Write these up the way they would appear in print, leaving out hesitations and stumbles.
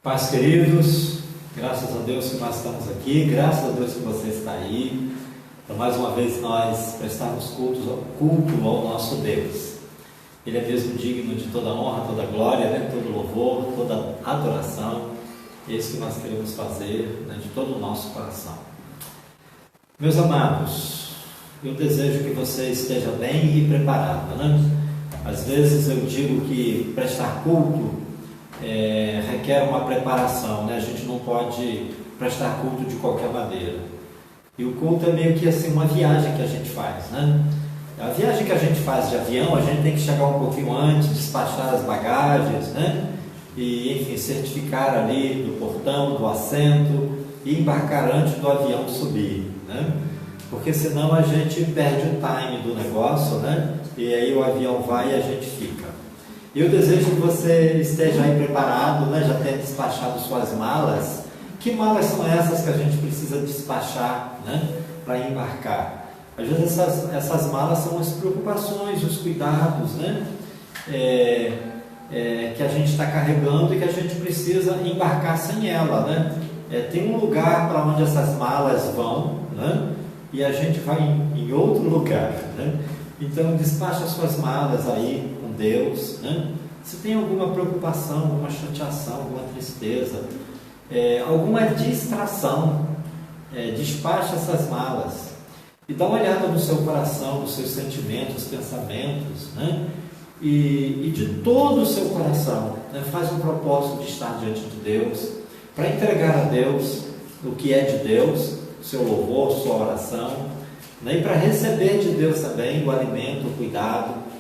Paz, queridos, graças a Deus que nós estamos aqui, graças a Deus que você está aí, para mais uma vez nós prestarmos culto ao nosso Deus. Ele é mesmo digno de toda honra, toda glória, todo louvor, toda adoração. É isso que nós queremos fazer, de todo o nosso coração. Meus amados, eu desejo que você esteja bem e preparado, Às vezes eu digo que prestar culto requer uma preparação, A gente não pode prestar culto de qualquer maneira. E o culto é meio que assim uma viagem que a gente faz, A viagem que a gente faz de avião, a gente tem que chegar um pouquinho antes, despachar as bagagens, E, enfim, certificar ali do portão, do assento e embarcar antes do avião subir, Porque senão a gente perde o time do negócio, E aí o avião vai e a gente fica. Eu desejo que você esteja aí preparado, já tenha despachado suas malas. Que malas são essas que a gente precisa despachar, para embarcar? Às vezes essas malas são as preocupações, os cuidados, que a gente está carregando e que a gente precisa embarcar sem ela, Tem um lugar para onde essas malas vão, E a gente vai em outro lugar, Então despacha suas malas aí com Deus, Se tem alguma preocupação, alguma chateação, alguma tristeza, alguma distração, despacha essas malas e dá uma olhada no seu coração, nos seus sentimentos, pensamentos, e de todo o seu coração, faz um propósito de estar diante de Deus, para entregar a Deus o que é de Deus, o seu louvor, sua oração, e para receber de Deus também o alimento, o cuidado,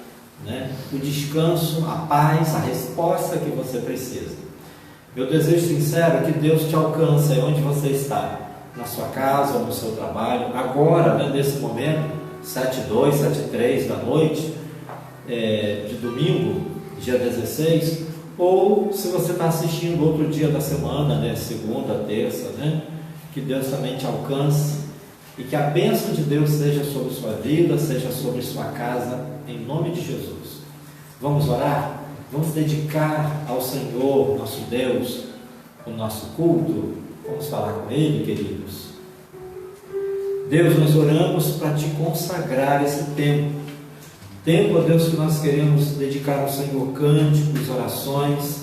o descanso, a paz, a resposta que você precisa. Meu desejo sincero é que Deus te alcance aí onde você está, na sua casa ou no seu trabalho, agora, nesse momento, 7:02, 7:03 da noite, de domingo, dia 16, ou se você está assistindo outro dia da semana, segunda, terça, que Deus também te alcance e que a bênção de Deus seja sobre sua vida, seja sobre sua casa, em nome de Jesus. Vamos orar? Vamos dedicar ao Senhor, nosso Deus, o nosso culto. Vamos falar com Ele, queridos. Deus, nós oramos para Te consagrar esse tempo, ó Deus, que nós queremos dedicar ao Senhor cânticos, orações,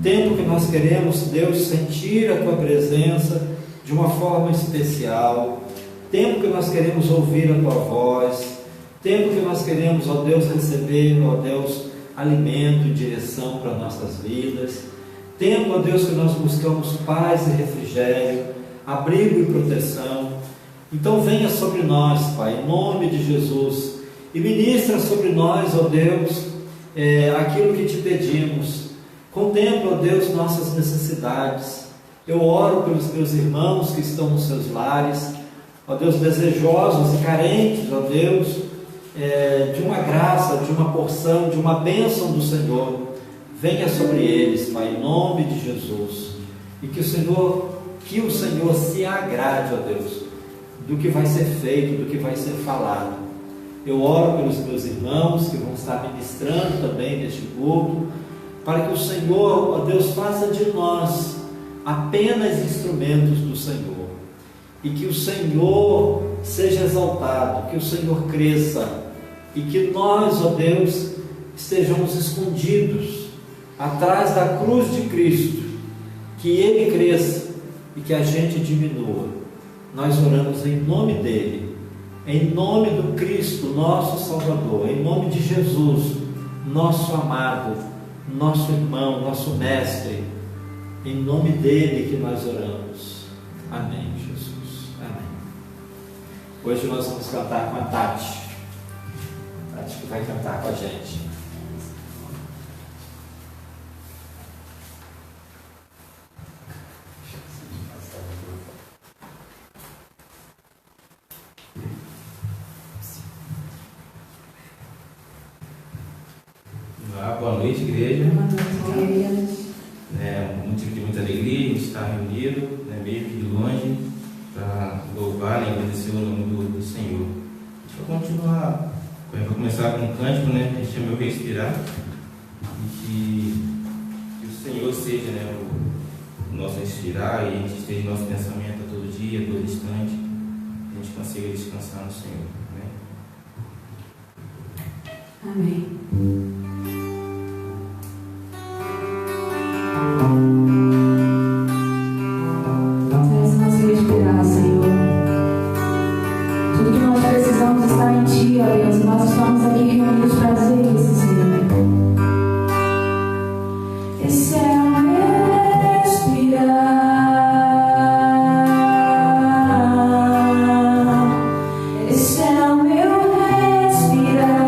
tempo que nós queremos, Deus, sentir a Tua presença de uma forma especial, tempo que nós queremos ouvir a Tua voz, tempo que nós queremos, ó Deus, receber, ó Deus, alimento e direção para nossas vidas, tempo, ó Deus, que nós buscamos paz e refrigério, abrigo e proteção. Então venha sobre nós, Pai, em nome de Jesus, e ministra sobre nós, ó Deus, aquilo que Te pedimos. Contempla, ó Deus, nossas necessidades. Eu oro pelos meus irmãos que estão nos seus lares, ó Deus, desejosos e carentes, ó Deus, de uma graça, de uma porção, de uma bênção do Senhor. Venha sobre eles, Pai, em nome de Jesus, e que o Senhor se agrade, ó Deus, do que vai ser feito, do que vai ser falado. Eu oro pelos meus irmãos que vão estar ministrando também neste culto, para que o Senhor, ó Deus, faça de nós apenas instrumentos do Senhor, e que o Senhor seja exaltado, que o Senhor cresça, e que nós, ó Deus, estejamos escondidos atrás da cruz de Cristo, que Ele cresça e que a gente diminua. Nós oramos em nome dEle, em nome do Cristo, nosso Salvador, em nome de Jesus, nosso amado, nosso irmão, nosso mestre, em nome dEle que nós oramos. Amém, Jesus. Amém. Hoje nós vamos cantar com a Tati. Tati que vai cantar com a gente. Boa noite, igreja. Um motivo de muita alegria, a gente está reunido, meio que de longe, para louvar e agradecer o nome do Senhor. A gente vai continuar, vai começar com um cântico, a gente chama Eu Respirar, e que o Senhor seja o nosso respirar, e a gente esteja nosso pensamento a todo dia, a todo instante, a gente consiga descansar no Senhor. Amém. Faz nós respirar, Senhor. Tudo que nós precisamos está em Ti, ó Deus. Nós estamos aqui reunidos para dizer isso, Senhor. Esse é o meu respirar. Esse é o meu respirar.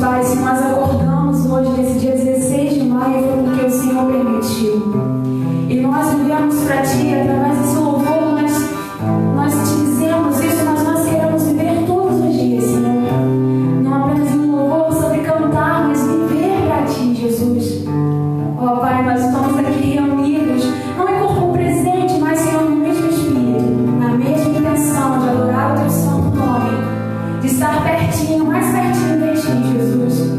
Pai, se nós acordamos hoje, nesse dia 16 de maio, foi porque o Senhor permitiu. E nós vivemos para Ti, através desse louvor, nós te dizemos isso, mas nós queremos viver todos os dias, Senhor. Não apenas um louvor sobre cantar, mas viver para Ti, Jesus. Ó Pai, nós estamos aqui reunidos, não em corpo presente, mas, Senhor, no mesmo Espírito, na mesma intenção de adorar o Teu santo nome, de estar pertinho, mais pertinho de Ti, Jesus.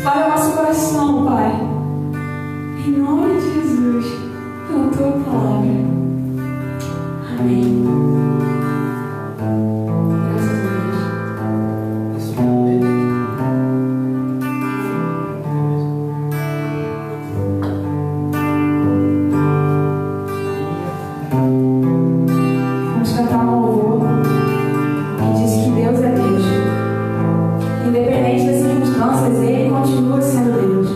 Fale ao nosso coração, Pai. Em nome de Jesus, pela tua palavra. Amém. Graças a Deus. Vamos cantar um louvor que diz que Deus é Deus. Independente das circunstâncias, Ele continua sendo Deus.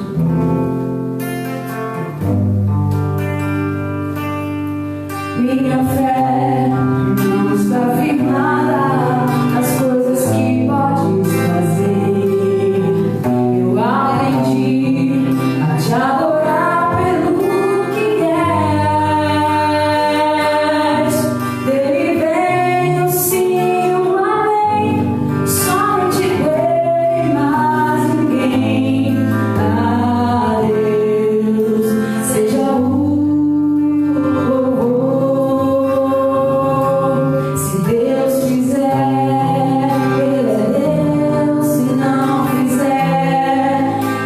Minha fé não está firmada nas coisas que podes fazer. Eu aprendi a te adorar pelo que és. Dele vem o sim, o amém. Somente Ele, mais ninguém. A Deus seja o louvor. Se Deus fizer, Ele é Deus. Se não fizer,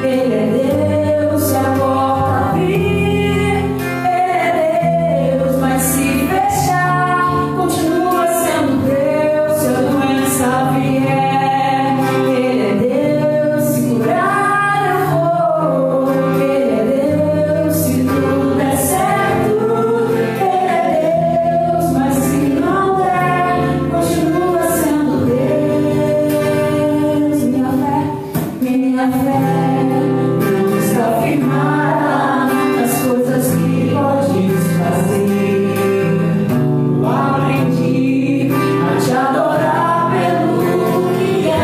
Ele é Deus. Se a porta abrir, Ele é Deus. Mas se fechar, continua sendo Deus. Se a doença vier, Ele é Deus. Se curar, eu vou. Ele é Deus. Se tudo der certo, Ele é Deus. Mas se não der, continua sendo Deus. Minha fé não está firmada nas coisas que podes fazer. Eu aprendi a te adorar pelo que és.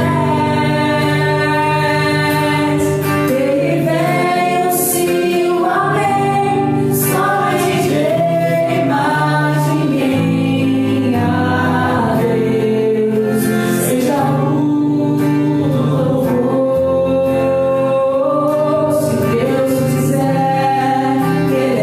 Dele vem o sim, o amém. Somente Ele, mais ninguém. A Deus seja o louvor. Se Deus fizer, Ele é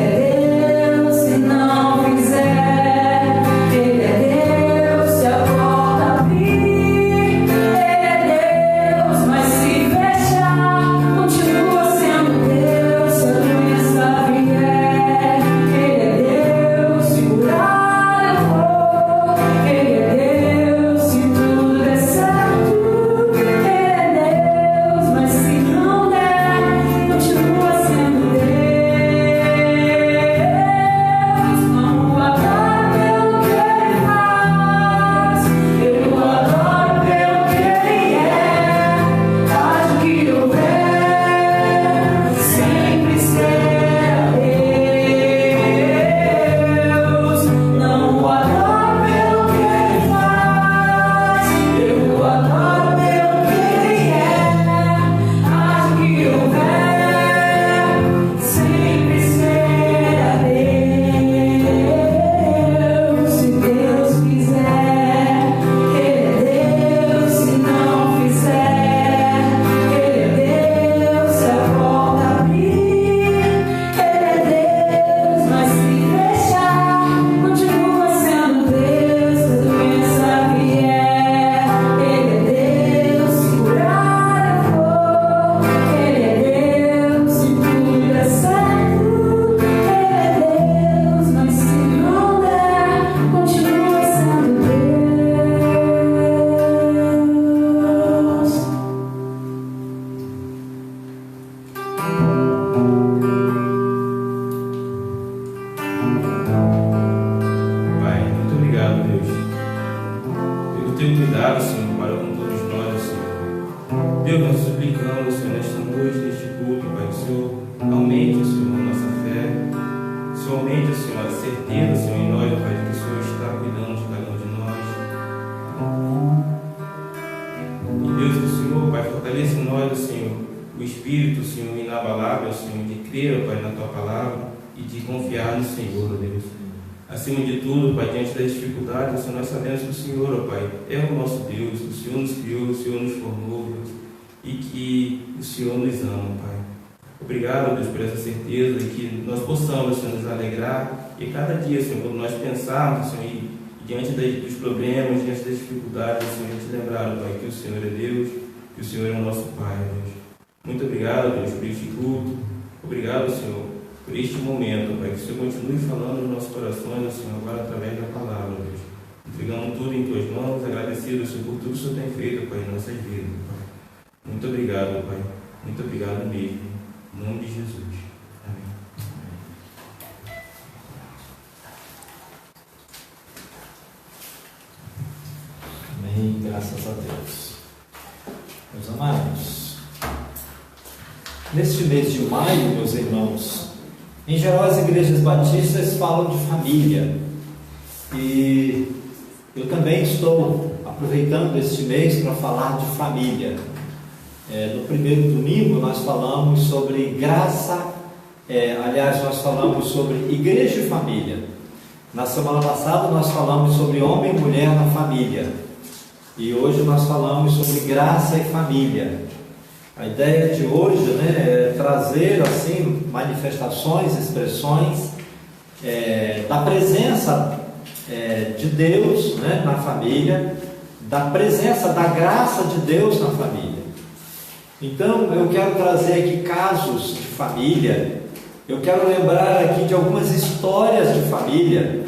Deus. Se não fizer, Ele é Deus. Se a porta abrir, Ele é Deus. Mas se fechar, continua sendo Deus. Se a doença vier, Ele é Deus. Se curar, eu vou. Ele é Deus. Se tudo der certo, Ele é Deus. Mas se não der, continua sendo Deus. Não o adoro pelo que Ele faz, eu o adoro pelo que Ele é. Haja o que houver, sempre será Deus. Não o adoro pelo que Ele faz, eu o adoro pelo que Ele é. Haja o que houver, sempre será Deus. Se Deus quiser, Ele é Deus. Se não fizer, Ele é Deus. Se a porta abrir, Ele é Deus. Mas se fechar, continua sendo Deus. Se a doença vier, Ele é Deus. Se curar, eu vou. Ele é Deus. Se tudo der certo, Ele é Deus. Mas se não der, continua sendo Deus. Pai, muito obrigado, Deus, pelo teu cuidado, Senhor, para com todos nós, Senhor. Deus, nós suplicamos, Senhor, nesta noite, neste culto, Pai, que o Senhor aumente, Senhor, a nossa fé, que o Senhor aumente, Senhor, a certeza, Senhor, em nós, Pai, de que o Senhor está cuidando de cada um de nós. E Deus, que o Senhor, Pai, fortaleça em nós, Senhor, o espírito, Senhor, inabalável, Senhor, de crer, Pai, na tua palavra e de confiar no Senhor, ó Deus. Acima de tudo, Pai, diante das dificuldades, Senhor, nós sabemos que o Senhor, ó Pai, é o nosso Deus, o Senhor nos criou, o Senhor nos formou, Deus, e que o Senhor nos ama, Pai. Obrigado, Deus, por essa certeza e que nós possamos, Senhor, nos alegrar e cada dia, Senhor, quando nós pensarmos, Senhor, e diante dos problemas, diante das dificuldades, Senhor, te lembrar, Pai, que o Senhor é Deus, que o Senhor é o nosso Pai, Deus. Muito obrigado, Deus, por este culto. Obrigado, Senhor, por este momento, Pai, que o Senhor continue falando nos nossos corações, Senhor, agora através da palavra, Deus. Entregamos tudo em Tuas mãos, agradecido, Senhor, por tudo que o Senhor tem feito, Pai, em nossas vidas, Pai. Muito obrigado, Pai. Muito obrigado mesmo. Em nome de Jesus. Amém. Amém. Graças a Deus. Meus amados, neste mês de maio, meus irmãos, em geral as igrejas batistas falam de família. E eu também estou aproveitando este mês para falar de família. No primeiro domingo nós falamos sobre graça, nós falamos sobre igreja e família. Na semana passada nós falamos sobre homem e mulher na família. E hoje nós falamos sobre graça e família. A ideia de hoje, é trazer assim manifestações, expressões da presença de Deus, na família, da presença da graça de Deus na família. Então eu quero trazer aqui casos de família, eu quero lembrar aqui de algumas histórias de família,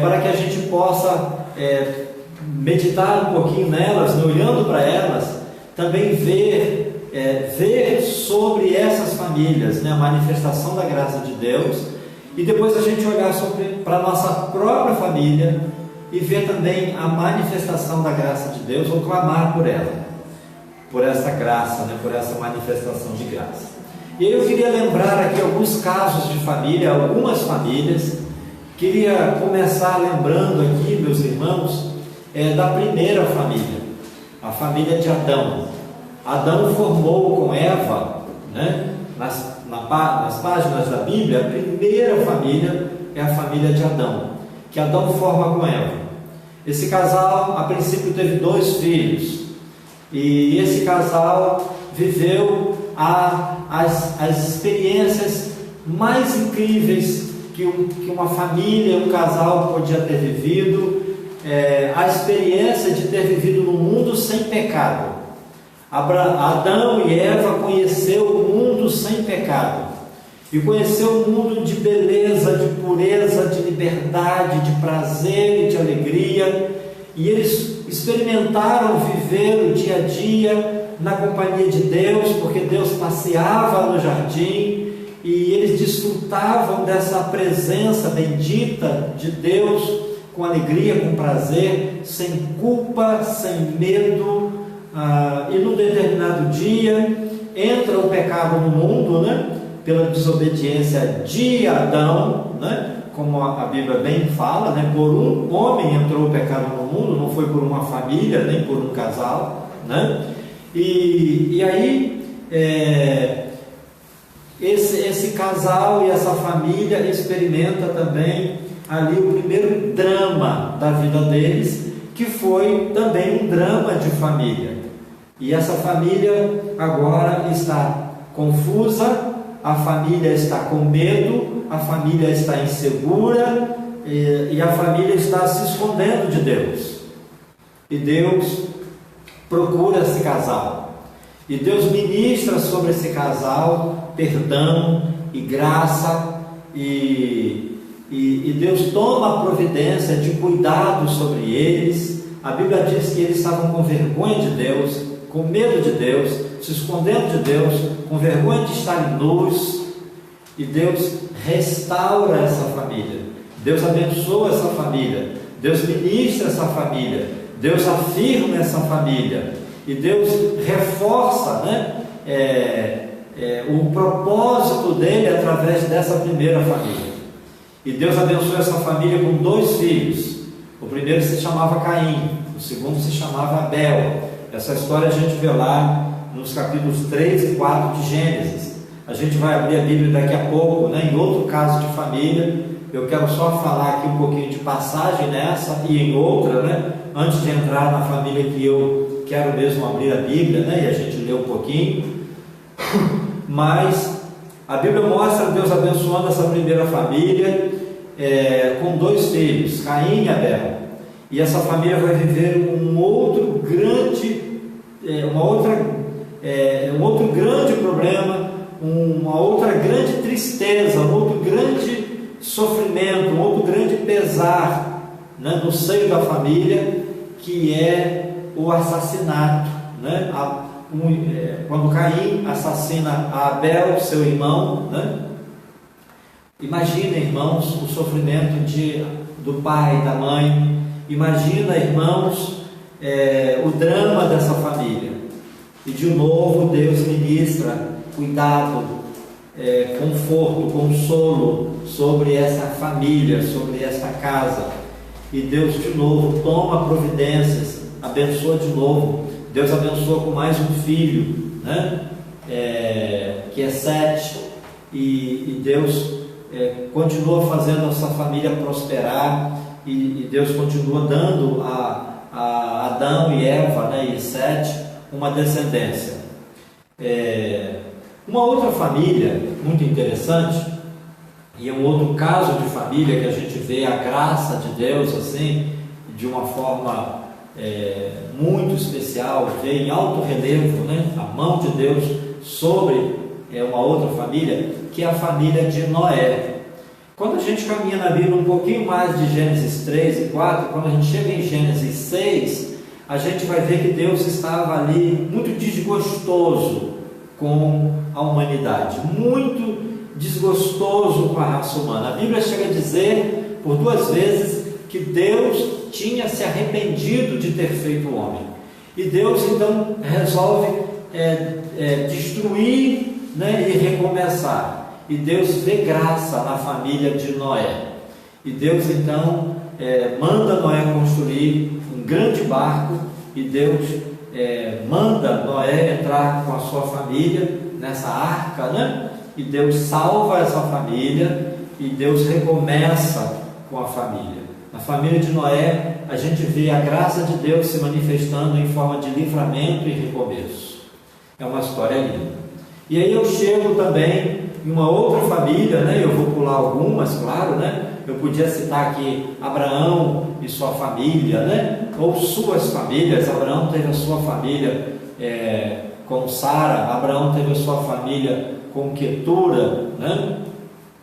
para que a gente possa meditar um pouquinho nelas, olhando para elas, também ver sobre essas famílias, a manifestação da graça de Deus, e depois a gente olhar para a nossa própria família e ver também a manifestação da graça de Deus, ou clamar por ela, por essa graça, por essa manifestação de graça. E aí eu queria lembrar aqui alguns casos de família, algumas famílias. Queria começar lembrando aqui, meus irmãos, da primeira família, a família de Adão. Adão formou com Eva, nas páginas da Bíblia, a primeira família é a família de Adão, que Adão forma com Eva. Esse casal, a princípio, teve 2 filhos, e esse casal viveu as experiências mais incríveis que uma família, um casal podia ter vivido, a experiência de ter vivido num mundo sem pecado. Adão e Eva conheceu o mundo sem pecado, e conheceu um mundo de beleza, de pureza, de liberdade, de prazer e de alegria, e eles experimentaram viver o dia a dia na companhia de Deus, porque Deus passeava no jardim, e eles desfrutavam dessa presença bendita de Deus com alegria, com prazer, sem culpa, sem medo. E num determinado dia entra o pecado no mundo, pela desobediência de Adão, como a Bíblia bem fala, por um homem entrou o pecado no mundo, não foi por uma família, nem por um casal, e aí esse casal e essa família experimenta também ali o primeiro drama da vida deles, que foi também um drama de família. E essa família agora está confusa, a família está com medo, a família está insegura, e a família está se escondendo de Deus. E Deus procura esse casal, e Deus ministra sobre esse casal perdão e graça, e Deus toma a providência de cuidado sobre eles. A Bíblia diz que eles estavam com vergonha de Deus, com medo de Deus, se escondendo de Deus, com vergonha de estarem nus, e Deus restaura essa família, Deus abençoa essa família, Deus ministra essa família, Deus afirma essa família, e Deus reforça o propósito dele através dessa primeira família. E Deus abençoa essa família com 2 filhos. O primeiro se chamava Caim, o segundo se chamava Abel. Essa história a gente vê lá nos capítulos 3 e 4 de Gênesis. A gente vai abrir a Bíblia daqui a pouco, em outro caso de família. Eu quero só falar aqui um pouquinho de passagem nessa e em outra, antes de entrar na família que eu quero mesmo abrir a Bíblia, e a gente lê um pouquinho. Mas a Bíblia mostra Deus abençoando essa primeira família com 2 filhos, Caim e Abel. E essa família vai viver uma outra um outro grande problema, uma outra grande tristeza, um outro grande sofrimento, um outro grande pesar, né, no seio da família, que é o assassinato, né? Quando Caim assassina a Abel, seu irmão, né? Imagina, irmãos, o sofrimento do pai, da mãe. Imagina, irmãos, o drama dessa família. E de novo Deus ministra cuidado, conforto, consolo sobre essa família, sobre essa casa. E Deus de novo toma providências, abençoa de novo. Deus abençoa com mais um filho, né? Que é Sete, e Deus continua fazendo essa família prosperar, e Deus continua dando a Adão e Eva, né, e Sete, uma descendência. Uma outra família muito interessante, e é um outro caso de família que a gente vê a graça de Deus assim, de uma forma muito especial, vê em alto relevo, né, a mão de Deus sobre uma outra família, que é a família de Noé. Quando a gente caminha na Bíblia um pouquinho mais de Gênesis 3 e 4, quando a gente chega em Gênesis 6, a gente vai ver que Deus estava ali muito desgostoso com a humanidade, muito desgostoso com a raça humana. A Bíblia chega a dizer por 2 vezes que Deus tinha se arrependido de ter feito o homem, e Deus então resolve destruir, né, e recomeçar. E Deus vê graça na família de Noé, e Deus então manda Noé construir um grande barco, e Deus manda Noé entrar com a sua família nessa arca, né? E Deus salva essa família, e Deus recomeça com a família. Na família de Noé, a gente vê a graça de Deus se manifestando em forma de livramento e recomeço. É uma história linda. E aí eu chego também em uma outra família, né? Eu vou pular algumas, claro, né? Eu podia citar aqui Abraão e sua família, né? Ou suas famílias. Abraão teve a sua família com Sara, Abraão teve a sua família com Quetura, né?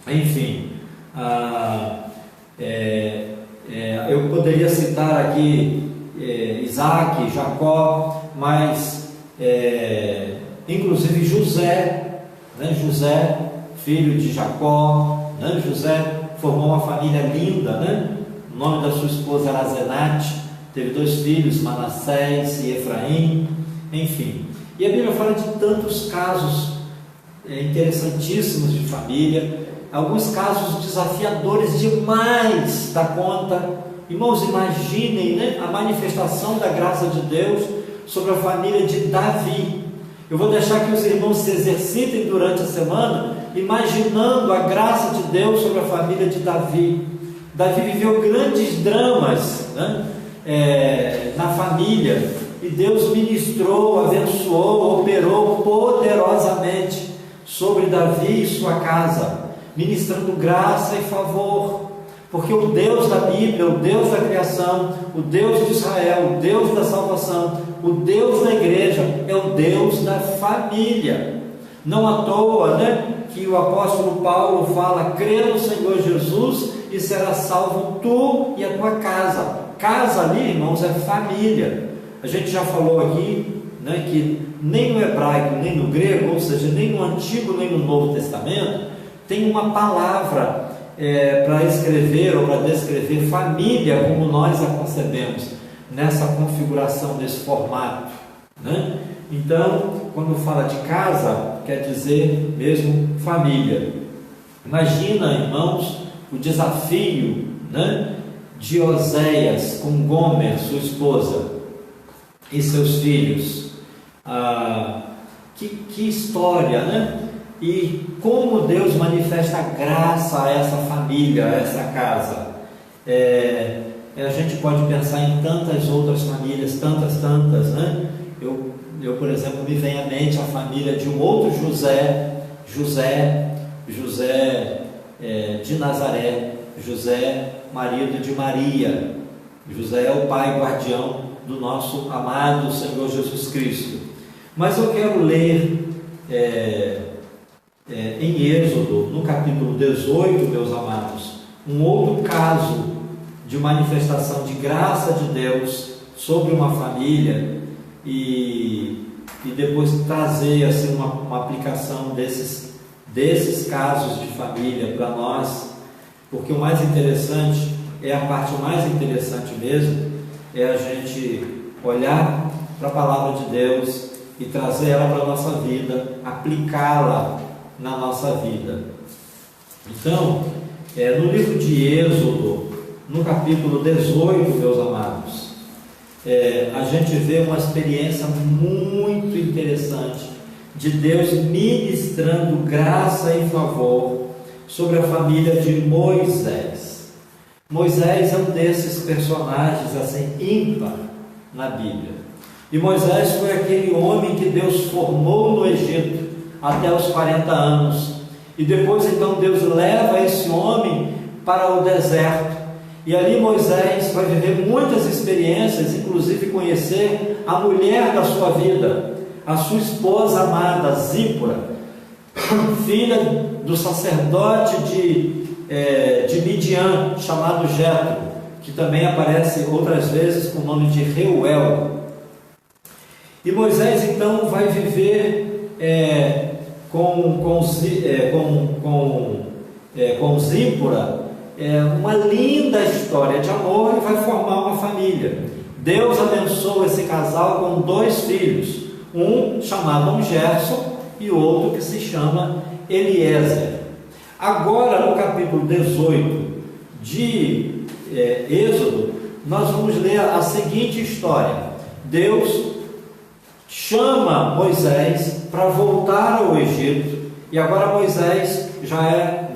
Enfim, eu poderia citar aqui Isaac, Jacó, mas inclusive José, né? José, filho de Jacó, né? José formou uma família linda, né? O nome da sua esposa era Zenate, teve 2 filhos, Manassés e Efraim, enfim. E a Bíblia fala de tantos casos interessantíssimos de família, alguns casos desafiadores demais da conta. Irmãos, imaginem, né, a manifestação da graça de Deus sobre a família de Davi. Eu vou deixar que os irmãos se exercitem durante a semana, imaginando a graça de Deus sobre a família de Davi. Davi viveu grandes dramas, né, na família, e Deus ministrou, abençoou, operou poderosamente sobre Davi e sua casa, ministrando graça e favor, porque o Deus da Bíblia, o Deus da criação, o Deus de Israel, o Deus da salvação, o Deus da igreja, é o Deus da família. Não à toa, né, que o apóstolo Paulo fala: crê no Senhor Jesus e será salvo tu e a tua casa. Casa ali, irmãos, é família. A gente já falou aqui, né, que nem no hebraico, nem no grego, ou seja, nem no Antigo nem no Novo Testamento, tem uma palavra para escrever ou para descrever família como nós a concebemos, nessa configuração, desse formato, né? Então, quando fala de casa, quer dizer mesmo família. Imagina, irmãos, o desafio, né, de Oséias com Gomer, sua esposa, e seus filhos. Que história, né? E como Deus manifesta a graça a essa família, a essa casa. A gente pode pensar em tantas outras famílias, tantas, né? Eu, por exemplo, me vem à mente a família de um outro José de Nazaré, José, marido de Maria. José é o pai guardião do nosso amado Senhor Jesus Cristo. Mas eu quero ler em Êxodo, no capítulo 18, meus amados, um outro caso de manifestação de graça de Deus sobre uma família e depois trazer assim, uma aplicação desses casos de família para nós, porque o mais interessante, a parte mais interessante mesmo, é a gente olhar para a palavra de Deus e trazer ela para a nossa vida, aplicá-la na nossa vida. Então, no livro de Êxodo, no capítulo 18, meus amados, a gente vê uma experiência muito interessante de Deus ministrando graça e favor sobre a família de Moisés. Moisés é um desses personagens assim ímpar na Bíblia. E Moisés foi aquele homem que Deus formou no Egito até os 40 anos. E depois então Deus leva esse homem para o deserto. E ali Moisés vai viver muitas experiências, inclusive conhecer a mulher da sua vida, a sua esposa amada, Zípora, filha do sacerdote de Midian, chamado Jetro, que também aparece outras vezes com o nome de Reuel. E Moisés então vai viver com Zípora uma linda história de amor e vai formar uma família. Deus abençoa esse casal com 2 filhos, um chamado Gerson e outro que se chama Eliezer. Agora, no capítulo 18 de Êxodo, nós vamos ler a seguinte história. Deus chama Moisés para voltar ao Egito, e agora Moisés já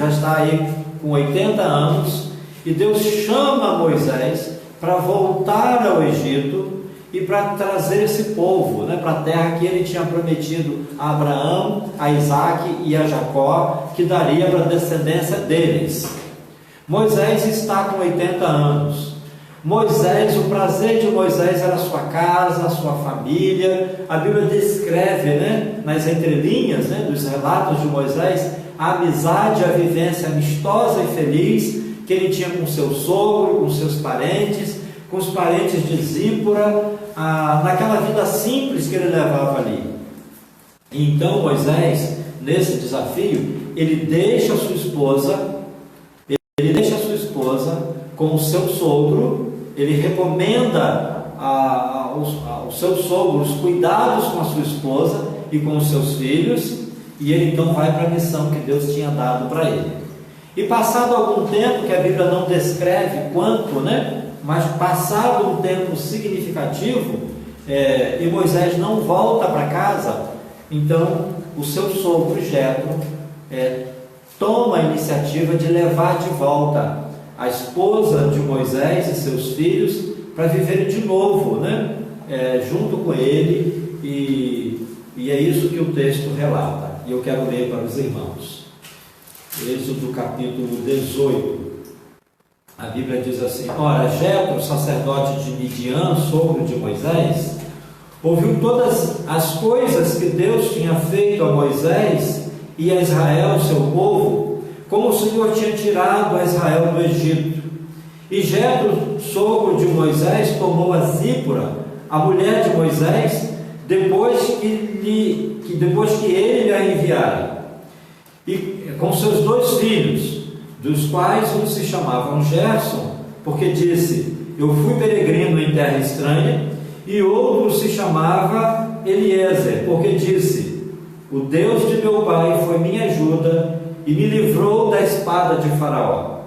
está aí com 80 anos, e Deus chama Moisés para voltar ao Egito e para trazer esse povo para a terra que ele tinha prometido a Abraão, a Isaac e a Jacó, que daria para a descendência deles. Moisés está com 80 anos. Moisés, o prazer de Moisés era a sua casa, a sua família. A Bíblia descreve, nas entrelinhas, dos relatos de Moisés, a amizade, a vivência amistosa e feliz que ele tinha com seu sogro, com seus parentes, com os parentes de Zípora, naquela vida simples que ele levava ali. Então Moisés, nesse desafio, ele deixa a sua esposa com o seu sogro. Ele recomenda ao seu sogro os cuidados com a sua esposa e com os seus filhos, e ele então vai para a missão que Deus tinha dado para ele. E passado algum tempo, que a Bíblia não descreve quanto, mas passado um tempo significativo, e Moisés não volta para casa, então o seu sogro Jetro toma a iniciativa de levar de volta a esposa de Moisés e seus filhos para viverem de novo, junto com ele, e é isso que o texto relata. E eu quero ler para os irmãos. Êxodo capítulo 18. A Bíblia diz assim: Ora, Jetro, sacerdote de Midian, sogro de Moisés, ouviu todas as coisas que Deus tinha feito a Moisés e a Israel, seu povo, como o Senhor tinha tirado a Israel do Egito. E Jetro, sogro de Moisés, tomou a Zípora, a mulher de Moisés, depois que ele lhe a enviara, e com seus 2 filhos, dos quais um se chamava Gerson, porque disse: eu fui peregrino em terra estranha, e outro se chamava Eliezer, porque disse: o Deus de meu pai foi minha ajuda e me livrou da espada de Faraó.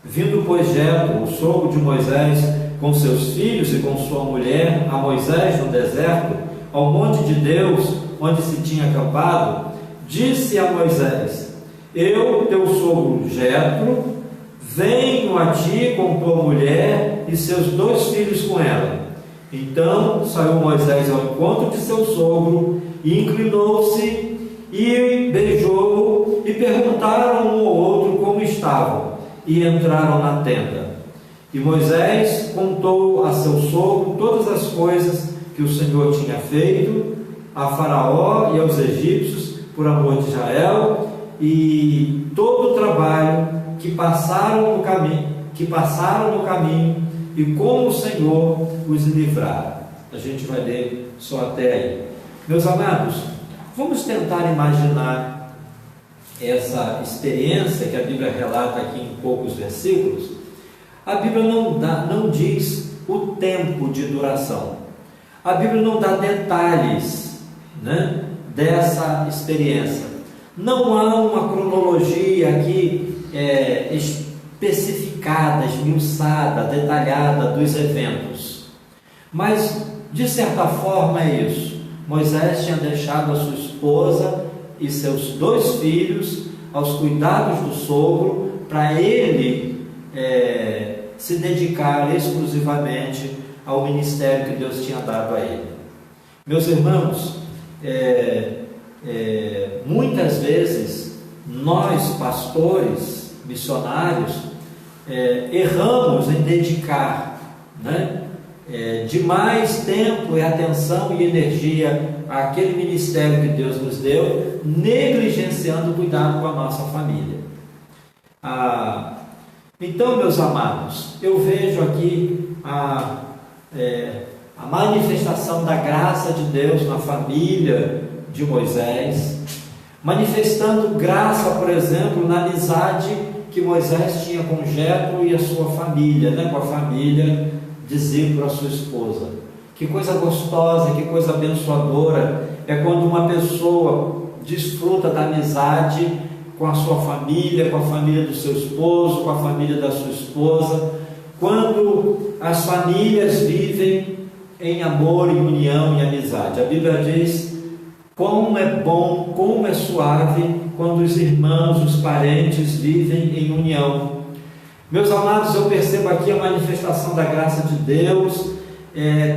Vindo, pois, Jetro, o sogro de Moisés, com seus filhos e com sua mulher, a Moisés no deserto, ao monte de Deus, onde se tinha acampado, disse a Moisés: eu, teu sogro Jetro, venho a ti com tua mulher e seus 2 filhos com ela. Então saiu Moisés ao encontro de seu sogro, e inclinou-se e beijou-o, e perguntaram um ao outro como estavam, e entraram na tenda. E Moisés contou a seu sogro todas as coisas que o Senhor tinha feito, a Faraó e aos egípcios por amor de Israel, e todo o trabalho que passaram no caminho e como o Senhor os livrara. A gente vai ler só até aí. Meus amados, vamos tentar imaginar essa experiência que a Bíblia relata aqui em poucos versículos. A Bíblia não diz o tempo de duração. A Bíblia não dá detalhes, né, dessa experiência. Não há uma cronologia aqui especificada, esmiuçada, detalhada dos eventos. Mas, de certa forma, é isso. Moisés tinha deixado a sua esposa e seus 2 filhos aos cuidados do sogro, para ele se dedicar exclusivamente ao ministério que Deus tinha dado a ele. Meus irmãos, muitas vezes nós, pastores, missionários, erramos em dedicar, né, demais tempo e atenção e energia àquele ministério que Deus nos deu, negligenciando o cuidado com a nossa família. Então, meus amados, eu vejo aqui a manifestação da graça de Deus na família de Moisés, manifestando graça, por exemplo, na amizade que Moisés tinha com Jetro e a sua família, né, com a família de Zípora, a sua esposa. Que coisa gostosa, que coisa abençoadora é quando uma pessoa desfruta da amizade com a sua família, com a família do seu esposo, com a família da sua esposa, quando as famílias vivem em amor, em união e amizade. A Bíblia diz: como é bom, como é suave quando os irmãos, os parentes vivem em união. Meus amados, eu percebo aqui a manifestação da graça de Deus,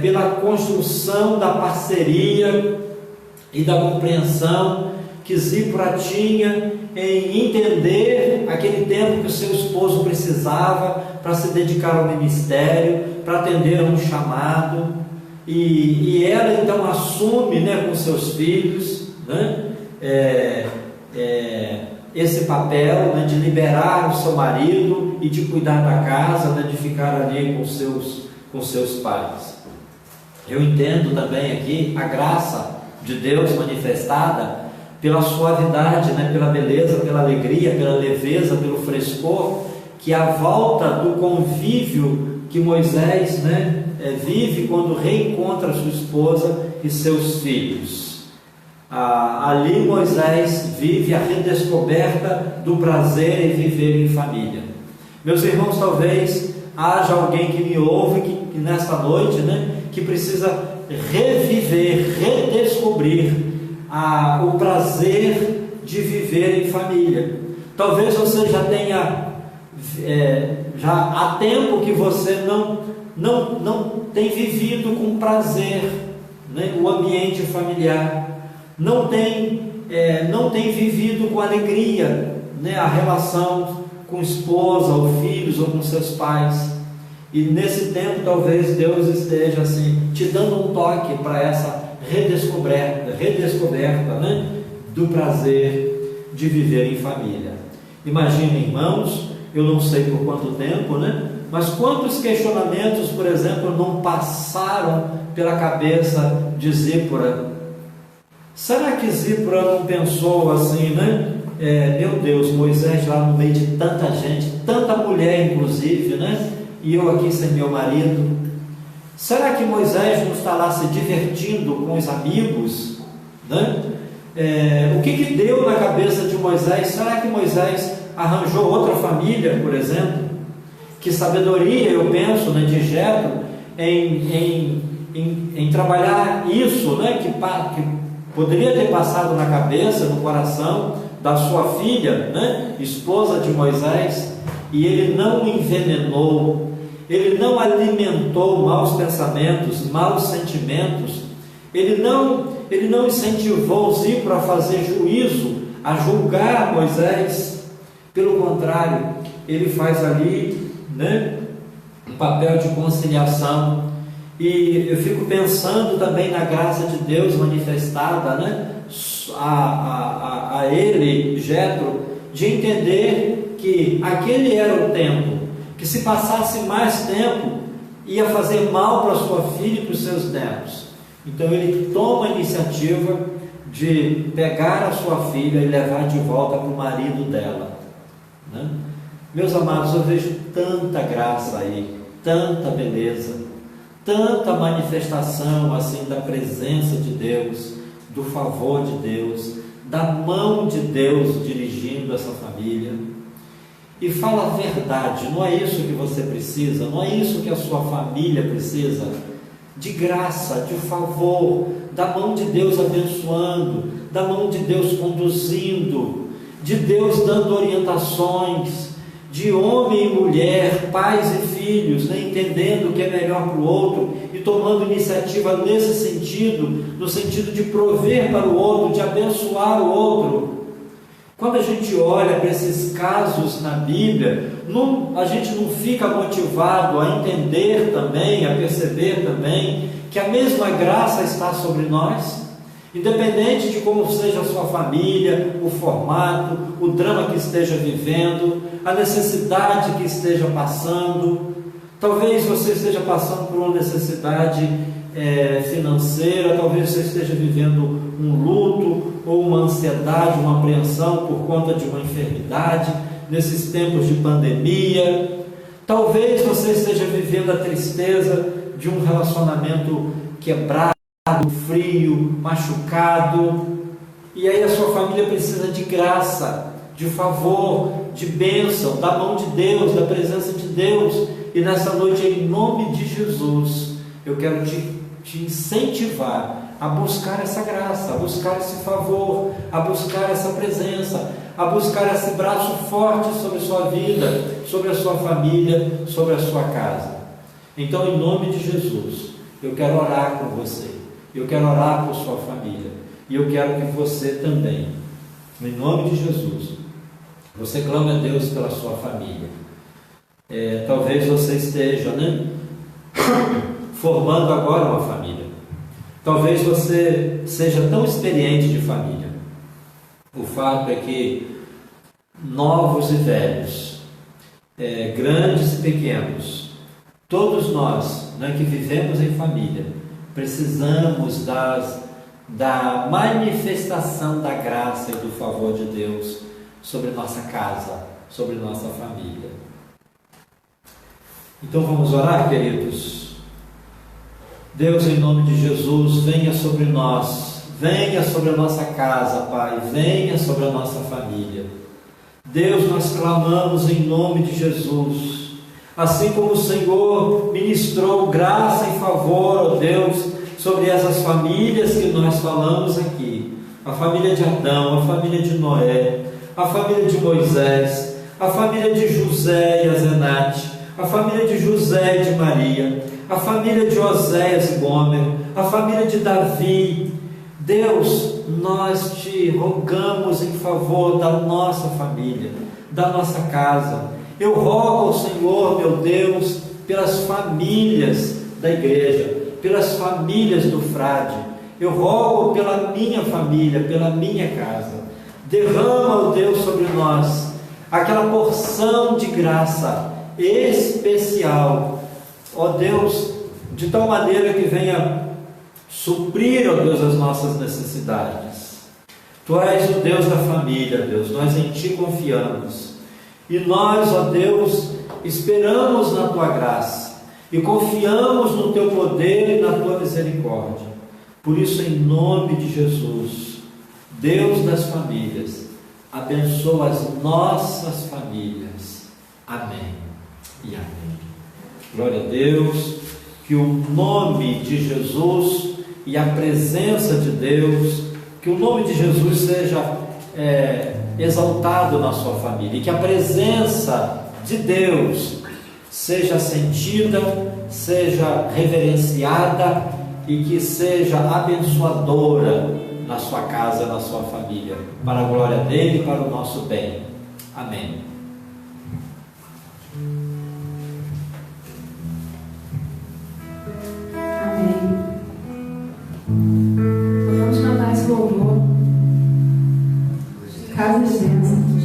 pela construção da parceria e da compreensão que Zípora tinha em entender aquele tempo que o seu esposo precisava para se dedicar ao ministério, para atender a um chamado, e ela então assume, né, com seus filhos, né, esse papel, né, de liberar o seu marido e de cuidar da casa, né, de ficar ali com seus pais. Eu entendo também aqui a graça de Deus manifestada pela suavidade, né, pela beleza, pela alegria, pela leveza, pelo frescor, que a volta do convívio que Moisés, né, vive quando reencontra sua esposa e seus filhos. Ali Moisés vive a redescoberta do prazer em viver em família. Meus irmãos, talvez haja alguém que me ouve que nesta noite, né, que precisa reviver, redescobrir o prazer de viver em família. Talvez você já tenha, já há tempo que você não tem vivido com prazer, né, o ambiente familiar, não tem vivido com alegria, né, a relação com esposa ou filhos ou com seus pais. E nesse tempo talvez Deus esteja assim te dando um toque para essa redescoberta, né, do prazer de viver em família. Imaginem, irmãos, eu não sei por quanto tempo, né, mas quantos questionamentos, por exemplo, não passaram pela cabeça de Zípora? Será que Zípora não pensou assim, né? Meu Deus, Moisés lá no meio de tanta gente, tanta mulher inclusive, né? E eu aqui sem meu marido. Será que Moisés não está lá se divertindo com os amigos, né? O que deu na cabeça de Moisés? Será que Moisés arranjou outra família, por exemplo? Que sabedoria, eu penso, né, de Jetro em trabalhar isso, né, que poderia ter passado na cabeça, no coração da sua filha, né, esposa de Moisés, e ele não envenenou, ele não alimentou maus pensamentos, maus sentimentos, ele não incentivou Zípora a fazer juízo, a julgar Moisés. Pelo contrário, ele faz ali, né, um papel de conciliação. E eu fico pensando também na graça de Deus manifestada, né, a ele, Jetro, de entender que aquele era o tempo, que se passasse mais tempo ia fazer mal para sua filha e para os seus netos. Então ele toma a iniciativa de pegar a sua filha e levar de volta para o marido dela, né? Meus amados, eu vejo tanta graça aí, tanta beleza, tanta manifestação assim da presença de Deus, do favor de Deus, da mão de Deus dirigindo essa família. E fala a verdade, não é isso que você precisa, não é isso que a sua família precisa, de graça, de favor, da mão de Deus abençoando, da mão de Deus conduzindo, de Deus dando orientações, de homem e mulher, pais e filhos, né, entendendo o que é melhor para o outro e tomando iniciativa nesse sentido, no sentido de prover para o outro, de abençoar o outro. Quando a gente olha para esses casos na Bíblia, a gente não fica motivado a entender também, a perceber também, que a mesma graça está sobre nós, independente de como seja a sua família, o formato, o drama que esteja vivendo, a necessidade que esteja passando. Talvez você esteja passando por uma necessidade financeira, talvez você esteja vivendo um luto ou uma ansiedade, uma apreensão por conta de uma enfermidade nesses tempos de pandemia. Talvez você esteja vivendo a tristeza de um relacionamento quebrado, frio, machucado, e aí a sua família precisa de graça, de favor, de bênção, da mão de Deus, da presença de Deus. E nessa noite, em nome de Jesus, eu quero te incentivar a buscar essa graça, a buscar esse favor, a buscar essa presença, a buscar esse braço forte sobre a sua vida, sobre a sua família, sobre a sua casa. Então, em nome de Jesus, eu quero orar por você, eu quero orar por sua família, e eu quero que você também, em nome de Jesus, você clame a Deus pela sua família. Talvez você esteja, formando agora uma família. Talvez você seja tão experiente de família. O fato é que novos e velhos, grandes e pequenos, todos nós, que vivemos em família, precisamos da manifestação da graça e do favor de Deus sobre nossa casa, sobre nossa família. Então vamos orar, queridos. Deus, em nome de Jesus, venha sobre nós, venha sobre a nossa casa, Pai, venha sobre a nossa família. Deus, nós clamamos em nome de Jesus, assim como o Senhor ministrou graça e favor, ó Deus, sobre essas famílias que nós falamos aqui, a família de Adão, a família de Noé, a família de Moisés, a família de José e Azenate, a família de José e de Maria, a família de Oséias e Gomer, a família de Davi. Deus, nós te rogamos em favor da nossa família, da nossa casa. Eu rogo ao Senhor, meu Deus, pelas famílias da igreja, pelas famílias do frade. Eu rogo pela minha família, pela minha casa. Derrama, ó Deus, sobre nós aquela porção de graça especial, ó Deus, de tal maneira que venha suprir, ó Deus, as nossas necessidades. Tu és o Deus da família, Deus, nós em Ti confiamos, e nós, ó Deus, esperamos na Tua graça, e confiamos no Teu poder e na Tua misericórdia. Por isso, em nome de Jesus, Deus das famílias, abençoa as nossas famílias. Amém e amém. Glória a Deus, que o nome de Jesus e a presença de Deus, que o nome de Jesus seja exaltado na sua família, e que a presença de Deus seja sentida, seja reverenciada e que seja abençoadora na sua casa, na sua família, para a glória dele e para o nosso bem. Amém. presença.